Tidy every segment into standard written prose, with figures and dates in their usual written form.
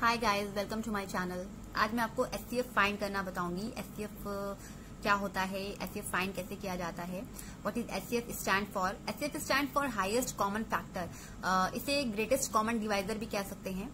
Hi guys, welcome to my channel. आज मैं आपको एचसीएफ फाइंड करना बताऊंगी। एचसीएफ क्या होता है, एचसीएफ फाइंड कैसे किया जाता है, what is HCF stand for. HCF stand for highest common factor. इसे ग्रेटेस्ट कॉमन डिवाइजर भी कह सकते हैं।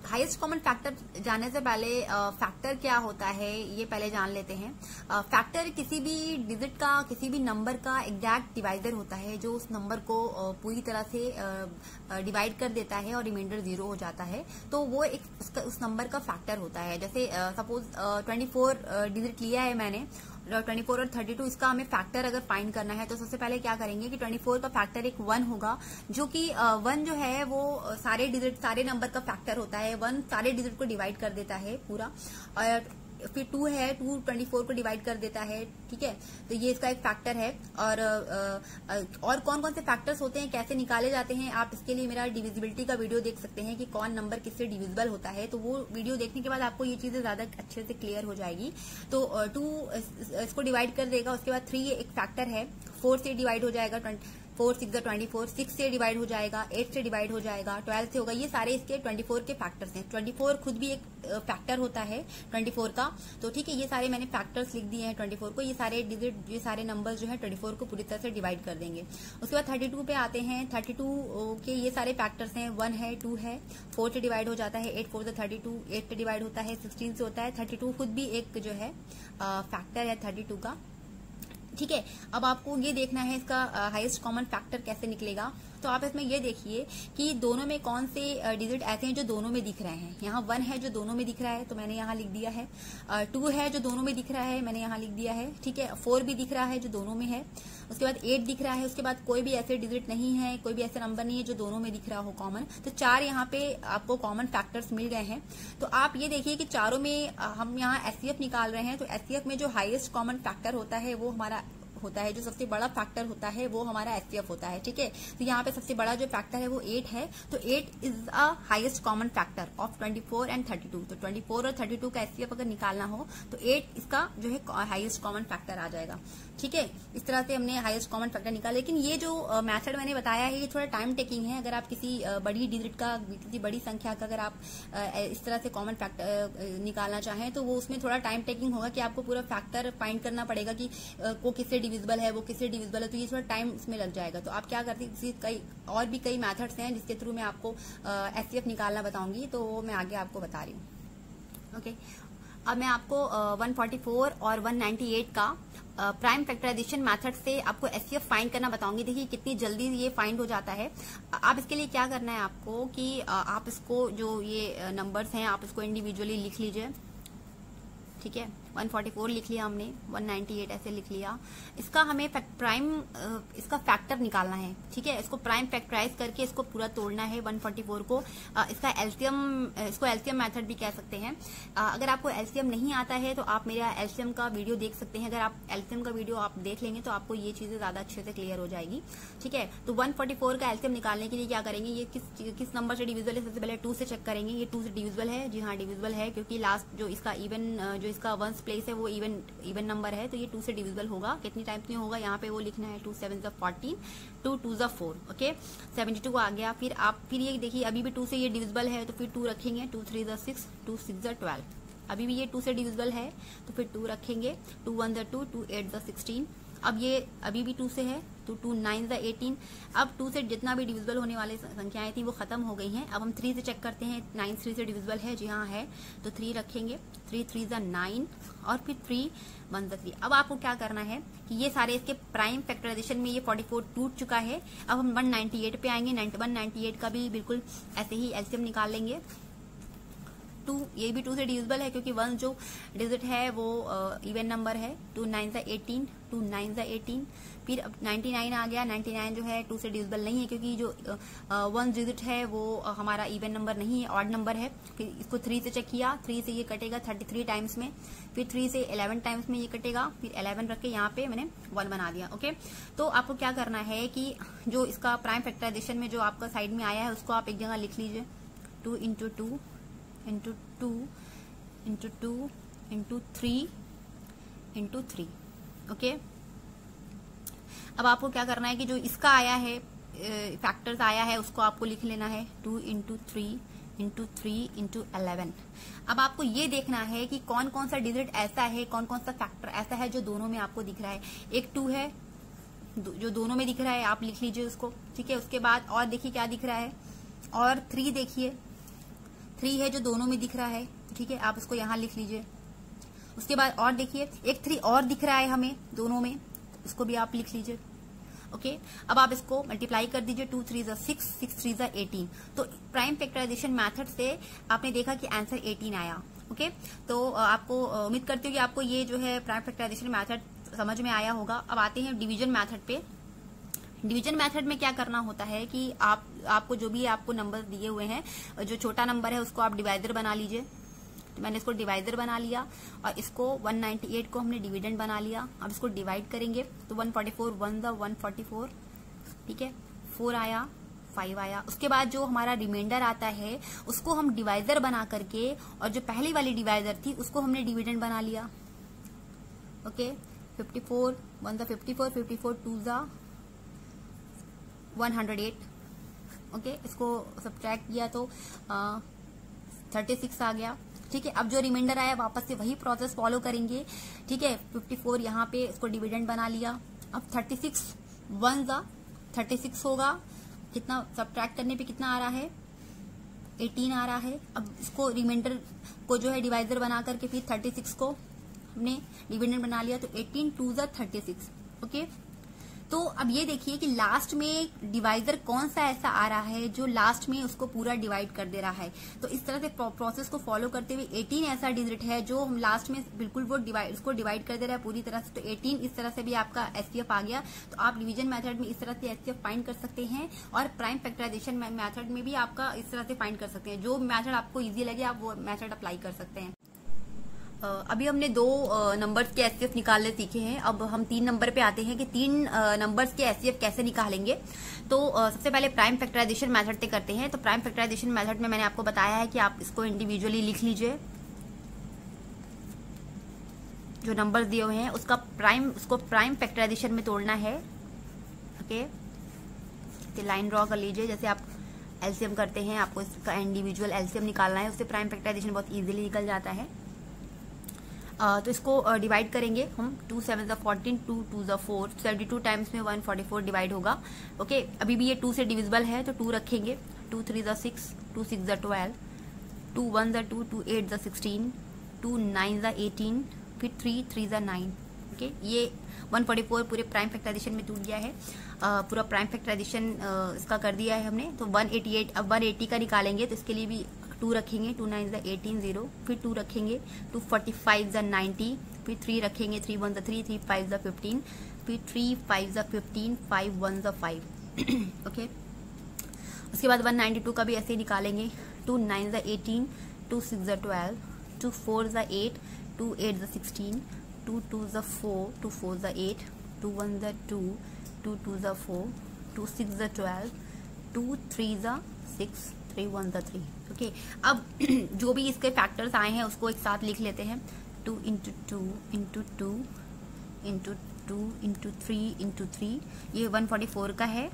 हाईएस्ट कॉमन फैक्टर जानने से पहले फैक्टर क्या होता है ये पहले जान लेते हैं। फैक्टर किसी भी डिजिट का, किसी भी नंबर का एग्जैक्ट डिवाइजर होता है जो उस नंबर को पूरी तरह से डिवाइड कर देता है और रिमाइंडर 0 हो जाता है, तो वो एक उस नंबर का फैक्टर होता है। जैसे सपोज 24 डिजिट लिया है मैंने, 24 और 32, इसका हमें फैक्टर अगर फाइंड करना है तो सबसे पहले क्या करेंगे कि 24 का फैक्टर एक 1 होगा, जो कि 1 जो है वो सारे डिजिट, सारे नंबर का फैक्टर होता है। 1 सारे डिजिट को डिवाइड कर देता है पूरा, और फिर 2 है, 2 24 को डिवाइड कर देता है। ठीक है, तो ये इसका एक फैक्टर है। और कौन कौन से फैक्टर्स होते हैं, कैसे निकाले जाते हैं, आप इसके लिए मेरा डिविजिबिलिटी का वीडियो देख सकते हैं कि कौन नंबर किससे डिविजिबल होता है। तो वो वीडियो देखने के बाद आपको ये चीजें ज्यादा अच्छे से क्लियर हो जाएगी। तो 2 इसको डिवाइड कर देगा, उसके बाद 3 एक फैक्टर है, 4 से डिवाइड हो जाएगा, 4 6 24, 6 से डिवाइड हो जाएगा, 8 से डिवाइड हो जाएगा, 12 से होगा। ये सारे इसके 24 के फैक्टर्स हैं। 24 खुद भी एक फैक्टर होता है 24 का। तो ठीक है, ये सारे मैंने फैक्टर्स लिख दिए हैं 24 को। ये सारे डिजिट, ये सारे नंबर्स जो है 24 को पूरी तरह से डिवाइड कर देंगे। उसके बाद 32 पे आते हैं। 32 के ये सारे फैक्टर्स हैं, 1 है, 2 है, 4 से डिवाइड हो जाता है, 8 4 से 32, 8 से डिवाइड होता है, 16 से होता है। 32 खुद भी एक जो है फैक्टर है 32 का। ठीक है, अब आपको ये देखना है इसका हाईएस्ट कॉमन फैक्टर कैसे निकलेगा। तो आप इसमें ये देखिए कि दोनों में कौन से डिजिट ऐसे हैं जो दोनों में दिख रहे हैं। यहाँ 1 है जो दोनों में दिख रहा है, तो मैंने यहाँ लिख दिया है। 2 है जो दोनों में दिख रहा है, मैंने यहाँ लिख दिया है। ठीक है, 4 भी दिख रहा है जो दोनों में है। उसके बाद 8 दिख रहा है। उसके बाद कोई भी ऐसे डिजिट नहीं है, कोई भी ऐसा नंबर नहीं है जो दोनों में दिख रहा हो कॉमन। तो 4 यहाँ पे आपको कॉमन फैक्टर्स मिल गए हैं। तो आप ये देखिए कि चारों में हम यहाँ एचसीएफ निकाल रहे हैं। तो एचसीएफ में जो हाईएस्ट कॉमन फैक्टर होता है वो हमारा होता है, जो सबसे बड़ा फैक्टर होता है वो हमारा एचसीएफ होता है। ठीक है, तो यहाँ पे सबसे बड़ा जो फैक्टर है वो 8 है। तो 8 is a highest common factor of 24 and 32। तो 24 और 32 का एचसीएफ अगर निकालना हो तो 8 इसका जो है हाईएस्ट कॉमन फैक्टर आ जाएगा। ठीक है, इस तरह से हमने हाईएस्ट कॉमन फैक्टर निकाला। लेकिन ये जो मेथड मैंने बताया है ये थोड़ा टाइम टेकिंग है। अगर आप किसी बड़ी डिजिट का, किसी बड़ी संख्या का अगर आप इस तरह से कॉमन फैक्टर निकालना चाहें तो वो उसमें थोड़ा टाइम टेकिंग होगा कि आपको पूरा फैक्टर फाइंड करना पड़ेगा कि वो किससे डिविजिबल है, वो किससे डिविजिबल है। तो ये थोड़ा टाइम इसमें लग जाएगा। तो आप क्या करते हैं, और भी कई मेथड्स हैं जिसके थ्रू मैं आपको एचसीएफ निकालना बताऊंगी, तो वो मैं आगे आपको बता रही हूँ। ओके, अब मैं आपको 144 और 198 का प्राइम फैक्टराइजेशन मेथड से आपको एचसीएफ फाइंड करना बताऊंगी। देखिए कितनी जल्दी ये फाइंड हो जाता है। आप इसके लिए क्या करना है आपको कि आप इसको, जो ये नंबर्स हैं, आप इसको इंडिविजुअली लिख लीजिए। ठीक है, 144 लिख लिया हमने, 198 ऐसे लिख लिया। इसका हमें प्राइम, इसका फैक्टर निकालना है। ठीक है, इसको प्राइम फैक्टराइज करके इसको पूरा तोड़ना है 144 को। इसका एलसीएम, इसको एलसीएम मेथड भी कह सकते हैं। अगर आपको एलसीएम नहीं आता है तो आप मेरा एलसीएम का वीडियो देख सकते हैं। अगर आप एलसीएम का वीडियो आप देख लेंगे तो आपको ये चीजें ज्यादा अच्छे से क्लियर हो जाएगी। ठीक है, तो 144 का एलसीएम निकालने के लिए क्या करेंगे, ये किस नंबर से डिविजिबल है, सबसे पहले 2 से चेक करेंगे। ये 2 से डिविजिबल है, जी हाँ डिविजिबल है, क्योंकि लास्ट जो इसका इवन, जो इसका वंस प्लेस है वो इवन नंबर है, तो ये 2 से डिविजिबल होगा। कितनी टाइम्स में होगा यहाँ पे वो लिखना है, 2 7 14, 2 2 4। ओके, 72 आ गया। फिर ये देखिए अभी भी 2 से ये डिविजिबल है, तो फिर 2 रखेंगे, 2 3 6, 2 6 12। अभी भी ये 2 से डिविजिबल है तो फिर 2 रखेंगे, 2 1 2, 2 8 16। अब ये अभी भी 2 से है, तो 2 9 18। अब 2 से जितना भी डिविजिबल होने वाले संख्याएं थी वो खत्म हो गई हैं। अब हम 3 से चेक करते हैं, 9 3 से डिविजिबल है, जी हाँ है, तो 3 रखेंगे, 3 3 9, और फिर 3 1 3। अब आपको क्या करना है कि ये सारे इसके प्राइम फैक्टराइजेशन में ये 44 टूट चुका है। अब हम 198 पे आएंगे। 198 का भी बिल्कुल ऐसे ही एलसीएम निकाल लेंगे। 2, ये भी 2 से डिविजिबल है क्योंकि 1 जो डिजिट है वो इवन नंबर है। 2 9 18, 2 9 18। फिर अब 99 आ गया। 99 जो है 2 से डिविजिबल नहीं है क्योंकि जो 1 डिजिट है वो हमारा इवन नंबर नहीं है, ऑड नंबर है। फिर इसको 3 से चेक किया, 3 से ये कटेगा 33 टाइम्स में, फिर 3 से 11 टाइम्स में ये कटेगा, फिर 11 रख के यहाँ पे मैंने 1 बना दिया। ओके, तो आपको क्या करना है कि जो इसका प्राइम फैक्टराइजेशन में जो आपका साइड में आया है उसको आप एक जगह लिख लीजिए। 2 × 2 × 2 × 2 × 3 × 3। ओके, अब आपको क्या करना है कि जो इसका आया है, फैक्टर्स आया है, उसको आपको लिख लेना है। 2 × 3 इंटू 3 इंटू 11। अब आपको ये देखना है कि कौन कौन सा डिजिट ऐसा है, कौन कौन सा फैक्टर ऐसा है जो दोनों में आपको दिख रहा है। एक 2 है जो दोनों में दिख रहा है, आप लिख लीजिए उसको, ठीक है। उसके बाद और देखिए क्या दिख रहा है, और 3 देखिए, 3 है जो दोनों में दिख रहा है, ठीक है, आप उसको यहाँ लिख लीजिए। उसके बाद और देखिए एक 3 और दिख रहा है हमें दोनों में, उसको भी आप लिख लीजिए। ओके, अब आप इसको मल्टीप्लाई कर दीजिए, 2 3 6, 6 3 18। तो प्राइम फैक्टराइजेशन मेथड से आपने देखा कि आंसर 18 आया। ओके, तो आपको उम्मीद करती हूँ कि आपको ये जो है प्राइम फैक्टराइजेशन मेथड समझ में आया होगा। अब आते हैं डिवीजन मेथड पे। डिवीजन मेथड में क्या करना होता है कि आपको जो भी आपको नंबर दिए हुए हैं, जो छोटा नंबर है उसको आप डिवाइडर बना लीजिए। तो मैंने इसको डिवाइडर बना लिया और इसको 198 को हमने डिविडेंड बना लिया। अब इसको डिवाइड करेंगे तो 144 1 द 144, ठीक है, 4 आया, 5 आया। उसके बाद जो हमारा रिमाइंडर आता है उसको हम डिवाइडर बना करके, और जो पहली वाली डिवाइडर थी उसको हमने डिविडेंड बना लिया। Okay, 54 1 the 54, 54 2 the 108। ओके, इसको सब्ट्रैक्ट किया तो 36 आ गया, ठीक है। अब जो रिमाइंडर आया वापस से वही प्रोसेस फॉलो करेंगे, ठीक है। 54 यहाँ पे इसको डिविडेंड बना लिया। अब 36 1 द 36 होगा, कितना सब्ट्रैक्ट करने पे कितना आ रहा है, 18 आ रहा है। अब इसको रिमाइंडर को जो है डिवाइडर बना करके फिर 36 को हमने डिविडेंड बना लिया, तो 18 2 द 36। ओके, तो अब ये देखिए कि लास्ट में डिवाइजर कौन सा ऐसा आ रहा है जो लास्ट में उसको पूरा डिवाइड कर दे रहा है। तो इस तरह से प्रोसेस को फॉलो करते हुए 18 ऐसा डिजिट है जो हम लास्ट में बिल्कुल वो उसको डिवाइड कर दे रहा है पूरी तरह से। तो 18 इस तरह से भी आपका एचसीएफ आ गया। तो आप डिवीजन मेथड में इस तरह से एचसीएफ फाइंड कर सकते हैं, और प्राइम फैक्टराइजेशन मेथड में भी आपका इस तरह से फाइंड कर सकते हैं। जो मेथड आपको ईजी लगे आप वो मेथड अप्लाई कर सकते हैं। अभी हमने 2 नंबर्स के एचसीएफ निकालने सीखे हैं। अब हम 3 नंबर पे आते हैं कि 3 नंबर्स के एचसीएफ कैसे निकालेंगे। तो सबसे पहले प्राइम फैक्टराइजेशन मेथड से करते हैं। तो प्राइम फैक्टराइजेशन मेथड में मैंने आपको बताया है कि आप इसको इंडिविजुअली लिख लीजिए, जो नंबर्स दिए हुए हैं उसको प्राइम फैक्टराइजेशन में तोड़ना है। ओके, लाइन ड्रॉ कर लीजिए, जैसे आप एलसीएम करते हैं आपको इसका इंडिविजुअल एलसीएम निकालना है, उससे प्राइम फैक्टराइजेशन बहुत इजीली निकल जाता है। तो इसको डिवाइड करेंगे हम, 2 7 14, 2 2 4, 72 टाइम्स में 144 डिवाइड होगा। ओके, अभी भी ये 2 से डिविजिबल है तो 2 रखेंगे, 2 3 6, 2 6 12, 2 1 2, 2 8 16, 2 9 18, फिर 3 3 9। ओके, ये 144 पूरे प्राइम फैक्टराइजेशन में टूट गया है। पूरा प्राइम फैक्टराइजेशन इसका कर दिया है हमने। तो 188, अब 180 का निकालेंगे तो इसके लिए भी 2 रखेंगे, 2 9 18 0, फिर 2 रखेंगे, 2 45 90, फिर 3 रखेंगे, 3 1 3, 3 5 15, फिर 3 5 15, 5 1 5। ओके, उसके बाद 192 का भी ऐसे ही निकालेंगे, 2 9 18, 2 6 12, 2 4 8, 2 8 16, 2 2 4, 2 4 8, 2 1 2, 2 2 4, 2 6 12, 2 3 6, 3 1 3। ओके, अब जो भी इसके फैक्टर्स आए हैं उसको एक साथ लिख लेते हैं, 2 into 2 into 2 into 2 into 3 into 3, ये 144 का है।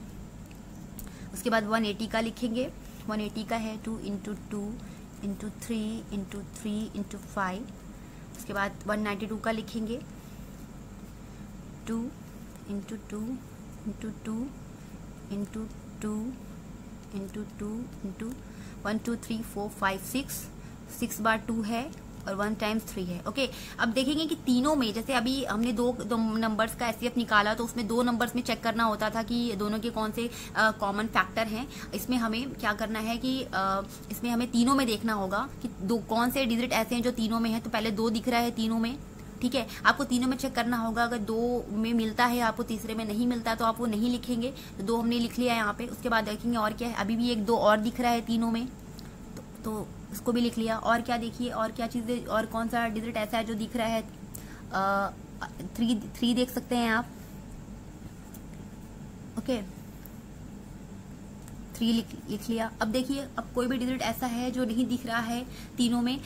उसके बाद 180 का लिखेंगे, 180 का है 2 इंटू 2 इंटू 3 इंटू 3 इंटू 5। उसके बाद 192 का लिखेंगे, 2 into 2 into 2 into 2 into 2 into 1 2 3 4 5 6 बार 2 है और 1 टाइम्स 3 है। ओके, अब देखेंगे कि तीनों में, जैसे अभी हमने दो नंबर्स का एचसीएफ निकाला तो उसमें 2 नंबर्स में चेक करना होता था कि दोनों के कौन से कॉमन फैक्टर हैं। इसमें हमें क्या करना है कि इसमें हमें तीनों में देखना होगा कि कौन से डिजिट ऐसे हैं जो तीनों में है। तो पहले 2 दिख रहा है तीनों में, ठीक है, आपको तीनों में चेक करना होगा। अगर 2 में मिलता है, आपको तीसरे में नहीं मिलता तो आप वो नहीं लिखेंगे। तो 2 हमने लिख लिया यहाँ पे। उसके बाद देखेंगे और क्या है, अभी भी 1 2 और दिख रहा है तीनों में, तो इसको भी लिख लिया। और क्या देखिए, और क्या चीजें, और कौन सा डिजिट ऐसा है जो दिख रहा है, 3 देख सकते हैं आप। ओके, 3 लिख लिया। अब देखिए, अब कोई भी डिजिट ऐसा है जो नहीं दिख रहा है तीनों में,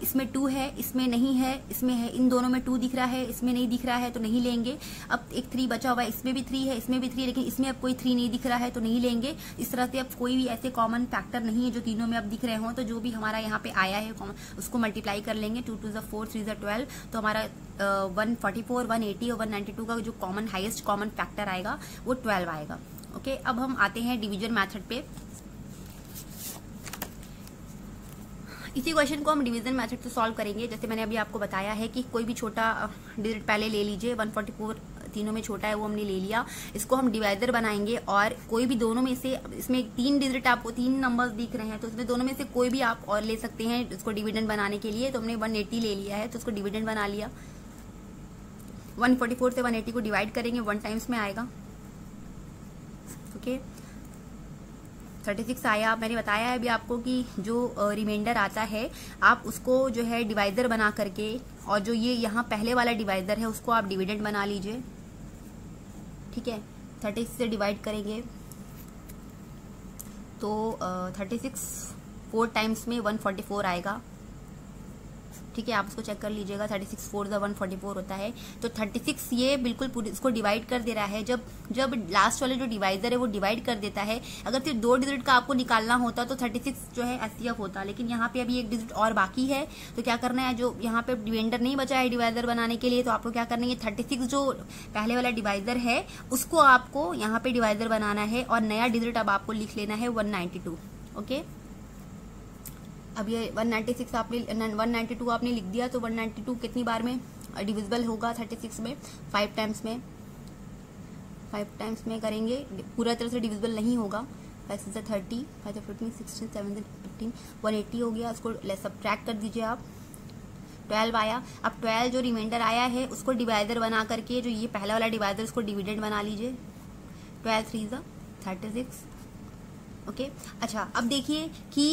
इसमें 2 है, इसमें नहीं है, इसमें है, इन दोनों में 2 दिख रहा है, इसमें नहीं दिख रहा है तो नहीं लेंगे। अब एक 3 बचा हुआ है, इसमें भी 3 है, इसमें भी 3 है, लेकिन इसमें अब कोई 3 नहीं दिख रहा है तो नहीं लेंगे। इस तरह से अब कोई भी ऐसे कॉमन फैक्टर नहीं है जो तीनों में अब दिख रहे हों, तो जो भी हमारा यहाँ पे आया है उसको मल्टीप्लाई कर लेंगे। 2 2 4 3 12, तो हमारा 144, 180 और 192 का जो कॉमन हाईएस्ट कॉमन फैक्टर आएगा वो 12 आएगा। ओके, अब हम आते हैं डिवीजन मेथड पे। इसी क्वेश्चन को हम डिवीजन मेथड से सॉल्व करेंगे। जैसे मैंने अभी आपको बताया है कि कोई भी छोटा डिजिट पहले ले लीजिए, 144 तीनों में छोटा है वो हमने ले लिया, इसको हम डिवाइडर बनाएंगे और कोई भी दोनों में से, इसमें 3 डिजिट आपको 3 नंबर्स दिख रहे हैं तो इसमें दोनों में से कोई भी आप और ले सकते हैं इसको डिविडेंड बनाने के लिए। तो हमने 180 ले लिया है तो उसको डिविडेंड बना लिया। 144 से 180 को डिवाइड करेंगे, 1 टाइम्स में आएगा। ओके, 36 आया। मैंने बताया है अभी आपको कि जो रिमाइंडर आता है आप उसको जो है डिवाइडर बना करके, और जो ये यहाँ पहले वाला डिवाइडर है उसको आप डिविडेंड बना लीजिए। ठीक है, 36 से डिवाइड करेंगे तो 36 4 टाइम्स में 144 आएगा। ठीक है, आप उसको चेक कर लीजिएगा, 36 4 144 होता है। तो 36 ये बिल्कुल पूरी इसको डिवाइड कर दे रहा है। जब लास्ट वाले जो डिवाइडर है वो डिवाइड कर देता है, अगर सिर्फ 2 डिजिट का आपको निकालना होता तो 36 जो है एचसीएफ होता, लेकिन यहाँ पे अभी एक डिजिट और बाकी है तो क्या करना है, जो यहाँ पे डिवाइडर नहीं बचा है डिवाइडर बनाने के लिए, तो आपको क्या करना है, 36 जो पहले वाला डिवाइडर है उसको आपको यहाँ पे डिवाइडर बनाना है और नया डिजिट अब आपको लिख लेना है 192। ओके, अब ये 196 आपने 192 आपने लिख दिया, तो 192 कितनी बार में डिविजिबल होगा 36 में? 5 टाइम्स में। 5 टाइम्स में करेंगे, पूरा तरह से डिविजिबल नहीं होगा। 5 से 30, 5 से 15, 16, 17, 15, 180 हो गया। उसको सब्ट्रैक्ट कर दीजिए आप, 12 आया। अब 12 जो रिमाइंडर आया है उसको डिवाइडर बना करके, जो ये पहला वाला डिवाइडर उसको डिविडेंड बना लीजिए। 12 3 36। ओके, अच्छा, अब देखिए कि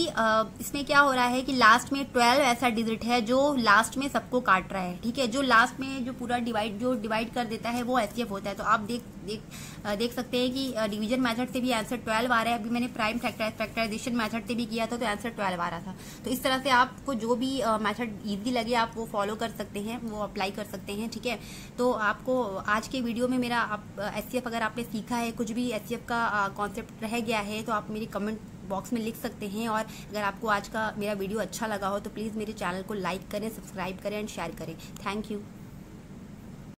इसमें क्या हो रहा है कि लास्ट में 12 ऐसा डिजिट है जो लास्ट में सबको काट रहा है। ठीक है, जो लास्ट में जो पूरा डिवाइड कर देता है वो एचसीएफ होता है। तो आप देख सकते हैं कि डिवीजन मेथड से भी आंसर 12 आ रहा है। अभी मैंने प्राइम फैक्टराइजेशन मेथड से भी किया था तो आंसर 12 आ रहा था। तो इस तरह से आपको जो भी मेथड इजी लगे आप वो फॉलो कर सकते हैं, वो अप्लाई कर सकते हैं। ठीक है, तो आपको आज के वीडियो में मेरा एचसीएफ अगर आपने सीखा है, कुछ भी एचसीएफ का कॉन्सेप्ट रह गया है तो आप मेरी कमेंट बॉक्स में लिख सकते हैं। और अगर आपको आज का मेरा वीडियो अच्छा लगा हो तो प्लीज़ मेरे चैनल को लाइक करें, सब्सक्राइब करें एंड शेयर करें। Thank you.